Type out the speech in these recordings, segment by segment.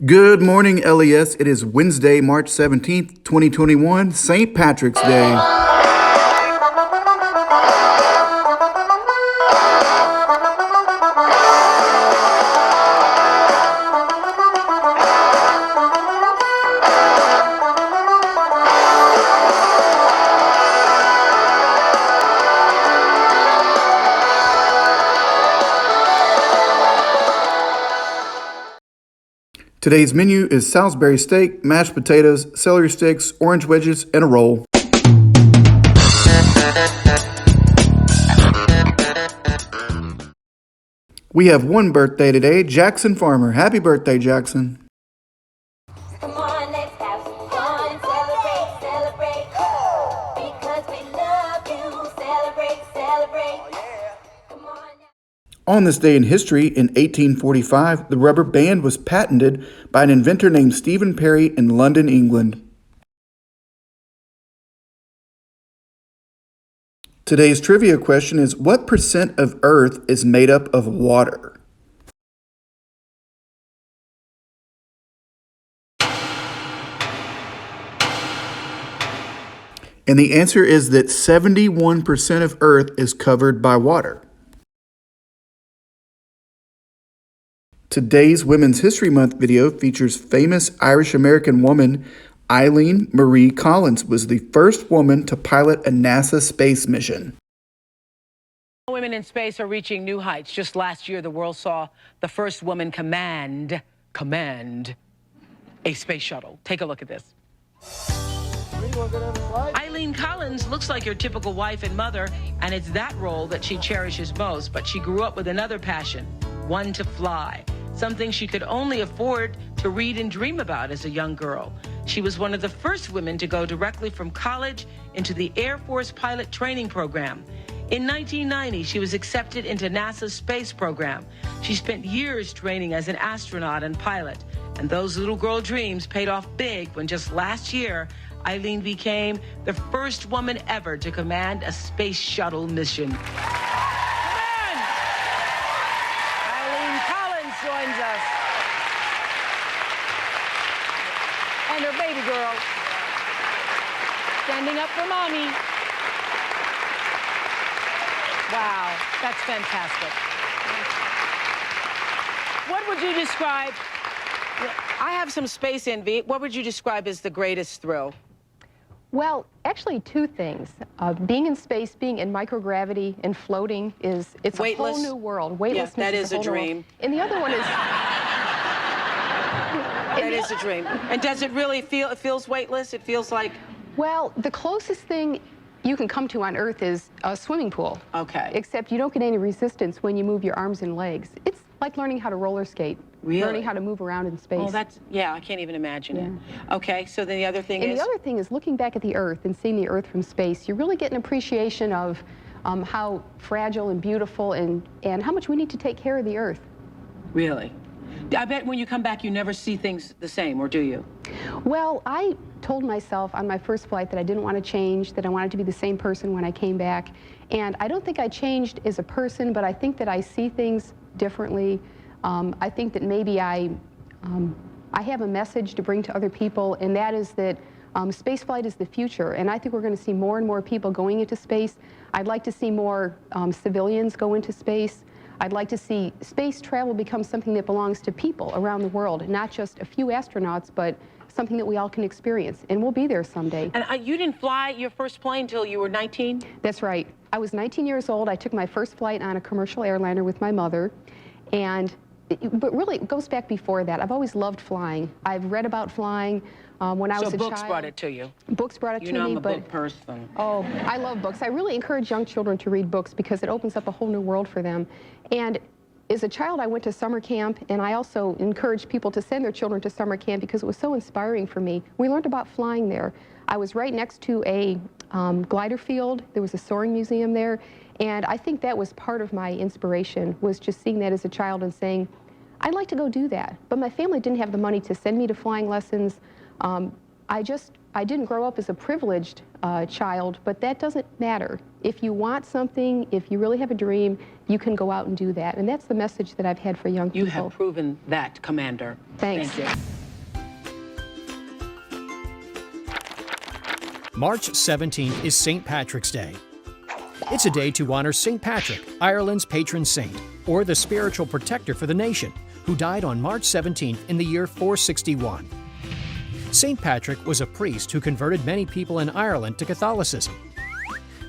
Good morning, LES. It is Wednesday, March 17th, 2021, St. Patrick's Day. Today's menu is Salisbury steak, mashed potatoes, celery sticks, orange wedges, and a roll. We have one birthday today, Jackson Farmer. Happy birthday, Jackson. Come on, let's have some fun. Celebrate, celebrate. Because we love you. Celebrate, celebrate. Come on now. On this day in history, in 1845, the rubber band was patented by an inventor named Stephen Perry in London, England. Today's trivia question is, what percent of Earth is made up of water? And the answer is that 71% of Earth is covered by water. Today's Women's History Month video features famous Irish-American woman Eileen Marie Collins was the first woman to pilot a NASA space mission. Women in space are reaching new heights. Just last year, the world saw the first woman command a space shuttle. Take a look at this. Eileen Collins looks like your typical wife and mother, and it's that role that she cherishes most. But she grew up with another passion, one to fly, something she could only afford to read and dream about as a young girl. She was one of the first women to go directly from college into the Air Force pilot training program. In 1990, she was accepted into NASA's space program. She spent years training as an astronaut and pilot, and those little girl dreams paid off big when just last year, Eileen became the first woman ever to command a space shuttle mission. Come on! Eileen Collins joins us. And her baby girl, standing up for mommy. Wow, that's fantastic. What would you describe, I have some space envy, what would you describe as the greatest thrill? Well, actually two things. Being in space, being in microgravity and floating it's Weightless. a whole new world. Weightlessness that is a a whole new world. dream. And the other one is... That is a dream. And does it really feel, it feels weightless? It feels like... Well, the closest thing you can come to on Earth is a swimming pool. Okay. Except you don't get any resistance when you move your arms and legs. It's like learning how to roller skate. Really? Learning how to move around in space. Oh, that's, yeah, I can't even imagine it. Okay, so then the other thing And is... the other thing is looking back at the Earth and seeing the Earth from space, you really get an appreciation of how fragile and beautiful and how much we need to take care of the Earth. Really? I bet when you come back, you never see things the same, or do you? Well, I told myself on my first flight that I didn't want to change, that I wanted to be the same person when I came back. And I don't think I changed as a person, but I think that I see things differently. I think that maybe I have a message to bring to other people, and that is that spaceflight is the future, and I think we're going to see more and more people going into space. I'd like to see more civilians go into space. I'd like to see space travel become something that belongs to people around the world, not just a few astronauts, but something that we all can experience, and we'll be there someday. And you didn't fly your first plane until you were 19? That's right. I was 19 years old. I took my first flight on a commercial airliner with my mother, but really it goes back before that. I've always loved flying. I've read about flying when I was a child. So books brought it to you? Books brought it to me, You know I'm a but... book person. Oh, I love books. I really encourage young children to read books because it opens up a whole new world for them. And as a child, I went to summer camp, and I also encouraged people to send their children to summer camp because it was so inspiring for me. We learned about flying there. I was right next to a glider field. There was a soaring museum there, and I think that was part of my inspiration, was just seeing that as a child and saying, I'd like to go do that. But my family didn't have the money to send me to flying lessons. I didn't grow up as a privileged child, but that doesn't matter. If you want something, if you really have a dream, you can go out and do that. And that's the message that I've had for young people. You have proven that, Commander. Thanks. Thank you. March 17th is St. Patrick's Day. It's a day to honor St. Patrick, Ireland's patron saint, or the spiritual protector for the nation, who died on March 17th in the year 461. St. Patrick was a priest who converted many people in Ireland to Catholicism.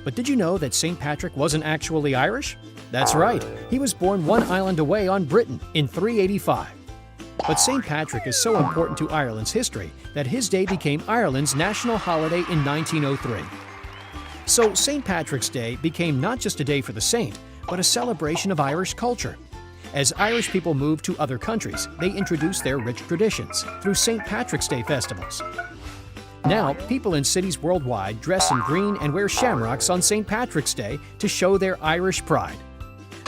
But did you know that St. Patrick wasn't actually Irish? That's right, he was born one island away on Britain in 385. But St. Patrick is so important to Ireland's history that his day became Ireland's national holiday in 1903. So St. Patrick's Day became not just a day for the saint, but a celebration of Irish culture. As Irish people moved to other countries, they introduced their rich traditions through St. Patrick's Day festivals. Now, people in cities worldwide dress in green and wear shamrocks on St. Patrick's Day to show their Irish pride.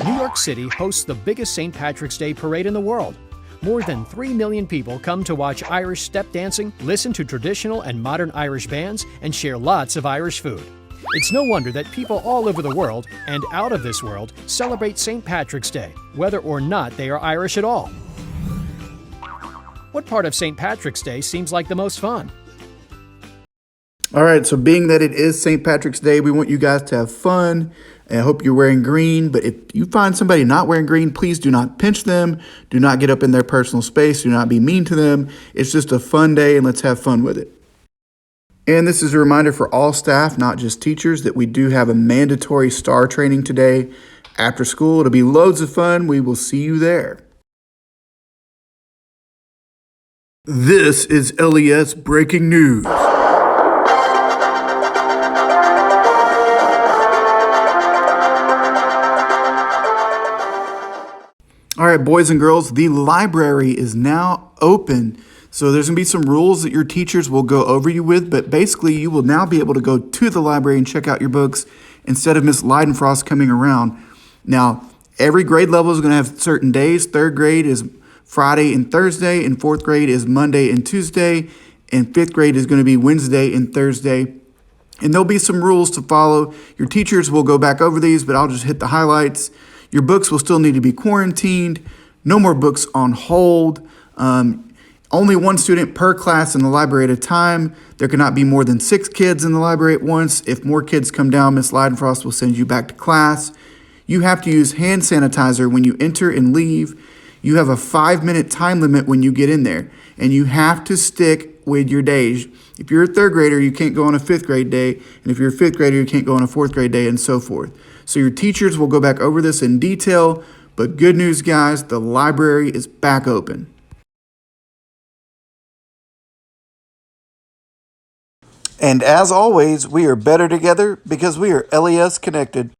New York City hosts the biggest St. Patrick's Day parade in the world. More than 3 million people come to watch Irish step dancing, listen to traditional and modern Irish bands, and share lots of Irish food. It's no wonder that people all over the world and out of this world celebrate St. Patrick's Day, whether or not they are Irish at all. What part of St. Patrick's Day seems like the most fun? All right, so being that it is St. Patrick's Day, we want you guys to have fun. And I hope you're wearing green, but if you find somebody not wearing green, please do not pinch them. Do not get up in their personal space. Do not be mean to them. It's just a fun day, and let's have fun with it. And this is a reminder for all staff, not just teachers, that we do have a mandatory STAR training today after school. It'll be loads of fun. We will see you there. This is LES Breaking News. All right, boys and girls, the library is now open. So there's going to be some rules that your teachers will go over you with, but basically you will now be able to go to the library and check out your books instead of Miss Leidenfrost coming around. Now, every grade level is going to have certain days. Third grade is Friday and Thursday, and fourth grade is Monday and Tuesday, and fifth grade is going to be Wednesday and Thursday. And there'll be some rules to follow. Your teachers will go back over these, but I'll just hit the highlights. Your books will still need to be quarantined. No more books on hold. Only one student per class in the library at a time. There cannot be more than 6 kids in the library at once. If more kids come down, Miss Leidenfrost will send you back to class. You have to use hand sanitizer when you enter and leave. You have a 5-minute time limit when you get in there, and you have to stick with your days. If you're a third grader, you can't go on a fifth grade day, and if you're a fifth grader, you can't go on a fourth grade day, and so forth. So your teachers will go back over this in detail, but good news, guys, the library is back open. And as always, we are better together because we are LES connected.